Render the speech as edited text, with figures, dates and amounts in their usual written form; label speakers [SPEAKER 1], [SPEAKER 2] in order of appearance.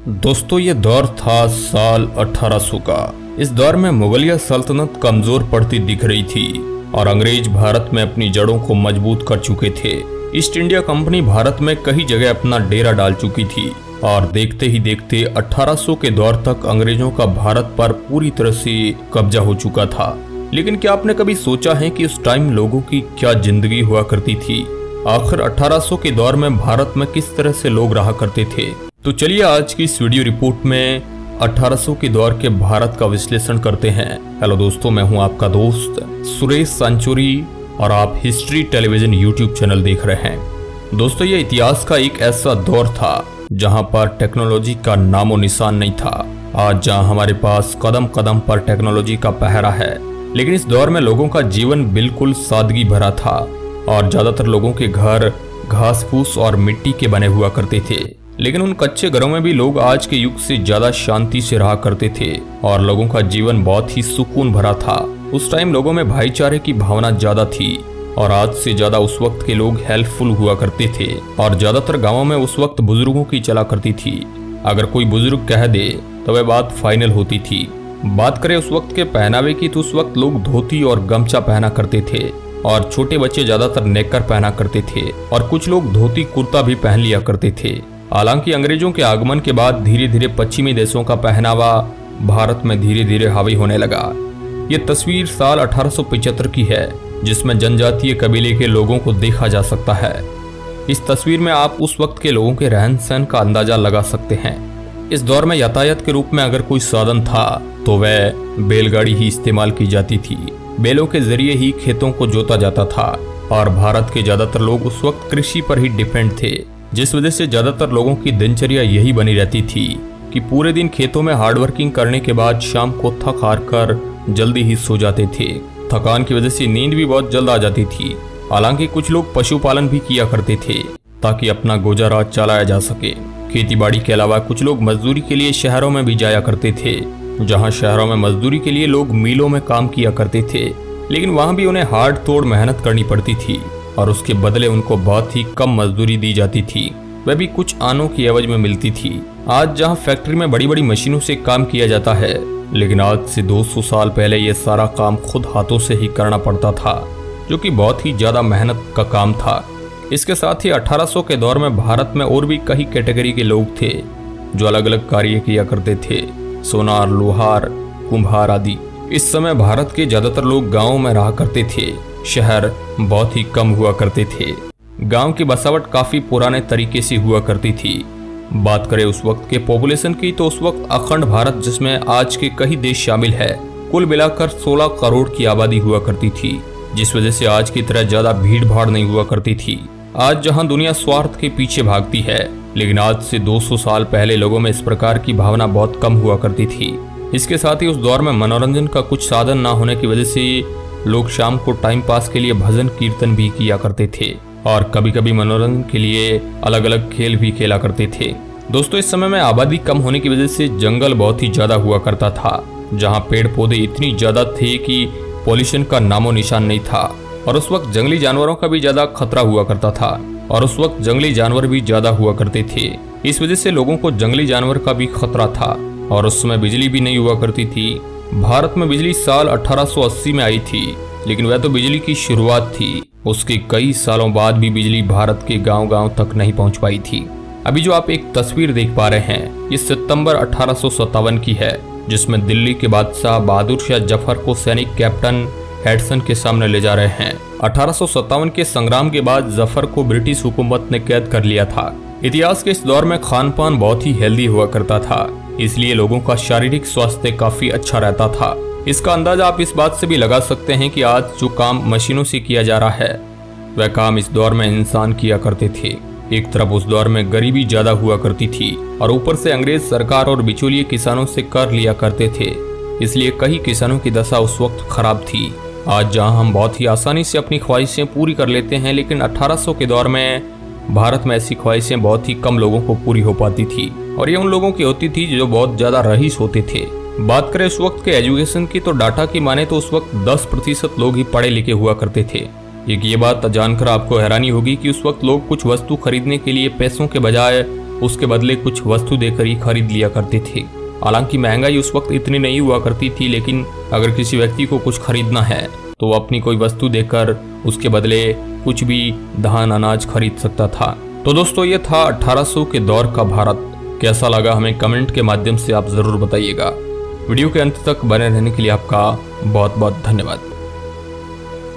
[SPEAKER 1] दोस्तों ये दौर था साल 1800 का। इस दौर में मुगलिया सल्तनत कमजोर पड़ती दिख रही थी और अंग्रेज भारत में अपनी जड़ों को मजबूत कर चुके थे। ईस्ट इंडिया कंपनी भारत में कई जगह अपना डेरा डाल चुकी थी और देखते ही देखते 1800 के दौर तक अंग्रेजों का भारत पर पूरी तरह से कब्जा हो चुका था। लेकिन क्या आपने कभी सोचा है कि उस टाइम लोगों की क्या जिंदगी हुआ करती थी? आखिर 1800 के दौर में भारत में किस तरह से लोग रहा करते थे? तो चलिए आज की इस वीडियो रिपोर्ट में 1800 के दौर के भारत का विश्लेषण करते हैं। हेलो दोस्तों, मैं हूं आपका दोस्त सुरेश सांचोरी और आप हिस्ट्री टेलीविजन यूट्यूब चैनल देख रहे हैं। दोस्तों ये इतिहास का एक ऐसा दौर था जहां पर टेक्नोलॉजी का नामो निशान नहीं था। आज जहां हमारे पास कदम कदम पर टेक्नोलॉजी का पहरा है, लेकिन इस दौर में लोगों का जीवन बिल्कुल सादगी भरा था और ज्यादातर लोगों के घर घास फूस और मिट्टी के बने हुआ करते थे। लेकिन उन कच्चे घरों में भी लोग आज के युग से ज्यादा शांति से रहा करते थे और लोगों का जीवन बहुत ही सुकून भरा था। उस टाइम लोगों में भाईचारे की भावना ज्यादा थी और आज से ज्यादा उस वक्त के लोग हेल्पफुल हुआ करते थे और ज्यादातर गांवों में उस वक्त बुजुर्गों की चला करती थी। अगर कोई बुजुर्ग कह दे तो वह बात फाइनल होती थी। बात करें उस वक्त के पहनावे की तो उस वक्त लोग धोती और गमछा पहना करते थे और छोटे बच्चे ज्यादातर नेकर पहना करते थे और कुछ लोग धोती कुर्ता भी पहन लिया करते थे। हालांकि अंग्रेजों के आगमन के बाद धीरे धीरे पश्चिमी देशों का पहनावा भारत में धीरे धीरे हावी होने लगा। ये तस्वीर साल 1875 की है जिसमें जनजातीय कबीले के लोगों को देखा जा सकता है। इस तस्वीर में आप उस वक्त के लोगों के रहन सहन का अंदाजा लगा सकते हैं। इस दौर में यातायात के रूप में अगर कोई साधन था तो वह बैलगाड़ी ही इस्तेमाल की जाती थी। बैलों के जरिए ही खेतों को जोता जाता था और भारत के ज्यादातर लोग उस वक्त कृषि पर ही डिपेंड थे, जिस वजह से ज्यादातर लोगों की दिनचर्या यही बनी रहती थी कि पूरे दिन खेतों में हार्डवर्किंग करने के बाद शाम को थक हार कर जल्दी ही सो जाते थे। थकान की वजह से नींद भी बहुत जल्द आ जाती थी। हालांकि कुछ लोग पशुपालन भी किया करते थे ताकि अपना गुजारा चलाया जा सके। खेती बाड़ी के अलावा कुछ लोग मजदूरी के लिए शहरों में भी जाया करते थे, जहां शहरों में मजदूरी के लिए लोग मिलों में काम किया करते थे। लेकिन वहां भी उन्हें हार्ड तोड़ मेहनत करनी पड़ती थी और उसके बदले उनको बहुत ही कम मजदूरी दी जाती थी, वह भी कुछ आनों की एवज में मिलती थी। आज जहां फैक्ट्री में बड़ी बड़ी मशीनों से काम किया जाता है, लेकिन आज से 200 साल पहले यह सारा काम खुद हाथों से ही करना पड़ता था, जो कि बहुत ही ज्यादा मेहनत का काम था। इसके साथ ही 1800 के दौर में भारत में और भी कई कैटेगरी के लोग थे जो अलग अलग कार्य किया करते थे, सोनार, लोहार, कुम्हार आदि। इस समय भारत के ज्यादातर लोग गाँव में रहा करते थे, शहर बहुत ही कम हुआ करते थे। गांव की बसावट काफी पुराने तरीके से हुआ करती थी। बात करें उस वक्त के पॉपुलेशन की तो उस वक्त अखंड भारत, जिसमें आज के कई देश शामिल है, कुल मिलाकर 16 करोड़ की आबादी हुआ करती थी, जिस वजह से आज की तरह ज्यादा भीड़ भाड़ नहीं हुआ करती थी। आज जहां दुनिया स्वार्थ के पीछे भागती है, लेकिन आज से 200 साल पहले लोगों में इस प्रकार की भावना बहुत कम हुआ करती थी। इसके साथ ही उस दौर में मनोरंजन का कुछ साधन ना होने की वजह से लोग शाम को टाइम पास के लिए भजन कीर्तन भी किया करते थे और कभी कभी मनोरंजन के लिए अलग अलग खेल भी खेला करते थे। दोस्तों इस समय में आबादी कम होने की वजह से जंगल बहुत ही ज्यादा हुआ करता था, जहां पेड़ पौधे इतनी ज्यादा थे कि पॉल्यूशन का नामो निशान नहीं था और उस वक्त जंगली जानवरों का भी ज्यादा खतरा हुआ करता था और उस वक्त जंगली जानवर भी ज्यादा हुआ करते थे। इस वजह से लोगों को जंगली जानवर का भी खतरा था और उस समय बिजली भी नहीं हुआ करती थी। भारत में बिजली साल 1880 में आई थी, लेकिन वह तो बिजली की शुरुआत थी। उसके कई सालों बाद भी बिजली भारत के गांव-गांव तक नहीं पहुंच पाई थी। अभी जो आप एक तस्वीर देख पा रहे हैं, ये सितंबर 1857 की है, जिसमें दिल्ली के बादशाह बहादुर शाह जफर को सैनिक कैप्टन हेडसन के सामने ले जा रहे हैं। 1857 के संग्राम के बाद जफर को ब्रिटिश हुकूमत ने कैद कर लिया था। इतिहास के इस दौर में खान पान बहुत ही हेल्दी हुआ करता था, इसलिए लोगों का शारीरिक स्वास्थ्य काफी अच्छा रहता था। इसका अंदाजा आप इस बात से भी लगा सकते हैं कि आज जो काम मशीनों से किया जा रहा है, वह काम इस दौर में इंसान किया करते थे। एक तरफ उस दौर में गरीबी ज्यादा हुआ करती थी और ऊपर से अंग्रेज सरकार और बिचौलिए किसानों से कर लिया करते थे, इसलिए कई किसानों की दशा उस वक्त खराब थी। आज जहां हम बहुत ही आसानी से अपनी ख्वाहिशें पूरी कर लेते हैं, लेकिन 1800 के दौर में भारत में ऐसी ख्वाहिशें बहुत ही कम लोगों को पूरी हो पाती थी और ये उन लोगों की होती थी जो बहुत ज्यादा रईस होते थे। बात करें उस वक्त के एजुकेशन की तो डाटा की माने तो उस वक्त 10% लोग ही पढ़े लिखे हुआ करते थे। एक ये बात जानकर आपको हैरानी होगी कि उस वक्त लोग कुछ वस्तु खरीदने के लिए पैसों के बजाय उसके बदले कुछ वस्तु देकर ही खरीद लिया करते थे। हालांकि महंगाई उस वक्त इतनी नहीं हुआ करती थी, लेकिन अगर किसी व्यक्ति को कुछ खरीदना है तो वो अपनी कोई वस्तु देकर उसके बदले कुछ भी धान अनाज खरीद सकता था। तो दोस्तों, ये था 1800 के दौर का भारत। कैसा लगा हमें कमेंट के माध्यम से आप जरूर बताइएगा। वीडियो के अंत तक बने रहने के लिए आपका बहुत बहुत धन्यवाद।